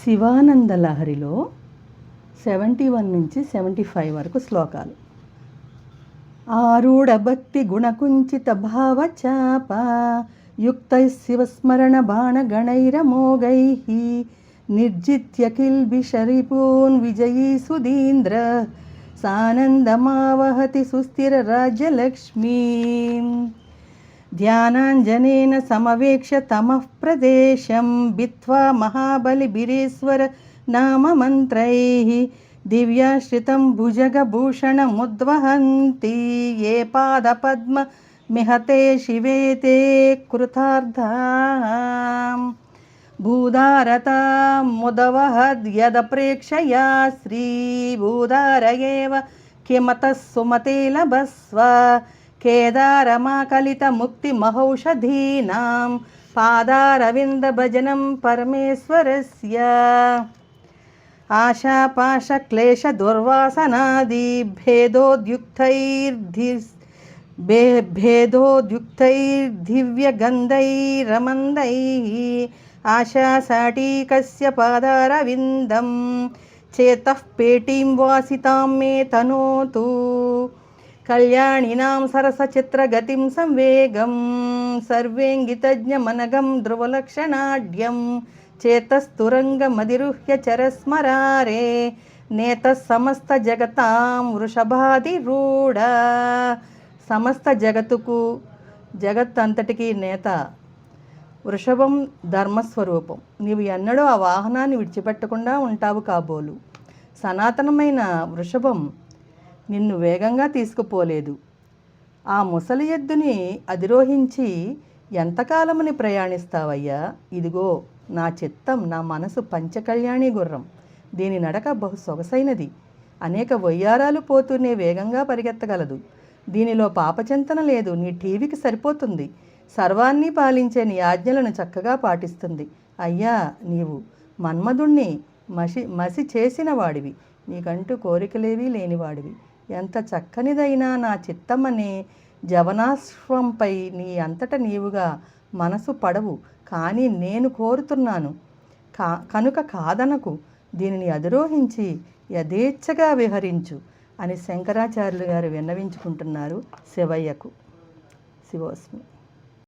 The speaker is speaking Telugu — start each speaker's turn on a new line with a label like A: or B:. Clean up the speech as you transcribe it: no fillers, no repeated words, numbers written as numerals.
A: శివానంద లహరిలో 71 నుంచి 75 వరకు శ్లోకాలు. ఆరూఢ భక్తి గుణకుంచిత భావచాప యుక్తై శివస్మరణ బాణగణైరమోగైః నిర్జిత్య కిల్బిషరిపూన్ విజయీ సుధీంద్ర సానందమావహతి సుస్థిర రాజ్యలక్ష్మీం. ధ్యానాంజనేన సమవేక్ష తమః ప్రదేశం భిత్వా మహాబలిభిరేశ్వర నామమంత్రైః దివ్యాశ్రితం భుజగభూషణముద్వహంతి ఏ పాదపద్మ మిహతే శివే తే కృతార్థాః. భూధారతా ముదవహద్యదప్రేక్షయా శ్రీభూధార ఏవ కిమతః సుమతే లభస్వ కేదారమాకలితముక్తిమహౌషధీనాం పాదారవింద భజనం పరమేశ్వరస్య. ఆశాపాశక్లేశదుర్వాసనాది భేదోద్యుక్తైర్దివ్యగంధైరమందైః ఆశాసాటీకస్య పాదారవిందం చేతః పేటీం వాసితాం మే తనోతు. కళ్యాణినాం సరసచిత్రగతిం సంవేగం సర్వేంగితజ్ఞమనఘం ధ్రువలక్షణాఢ్యం చేతస్తురంగమధిరుహ్య చరస్మరారే నేతః సమస్త జగతాం వృషభాధిరూఢ. సమస్త జగత్తంతటికీ నేత వృషభం ధర్మస్వరూపం. నీవు ఎన్నడూ ఆ వాహనాన్ని విడిచిపెట్టకుండా ఉంటావు కాబోలు. సనాతనమైన వృషభం నిన్ను వేగంగా తీసుకుపోలేదు. ఆ ముసలి ఎద్దుని అధిరోహించి ఎంతకాలమని ప్రయాణిస్తావయ్యా? ఇదిగో నా చిత్తం, నా మనసు పంచకళ్యాణి గుర్రం. దీని నడక బహు సొగసైనది. అనేక వయ్యారాలు పోతూనే వేగంగా పరిగెత్తగలదు. దీనిలో పాపచింతన లేదు. నీ టీవీకి సరిపోతుంది. సర్వాన్ని పాలించే నీ ఆజ్ఞలను చక్కగా పాటిస్తుంది. అయ్యా, నీవు మన్మధుణ్ణి మసి చేసిన వాడివి. నీకంటూ కోరికలేవీ లేనివాడివి. ఎంత చక్కనిదైనా నా చిత్తమనే జవనాశ్వంపై నీ అంతట నీవుగా మనసు పడవు. కానీ నేను కోరుతున్నాను కనుక కాదనకు. దీనిని అధిరోహించి యథేచ్ఛగా విహరించు అని శంకరాచార్యులు గారు విన్నవించుకుంటున్నారు శివయ్యకు. శివోస్మి.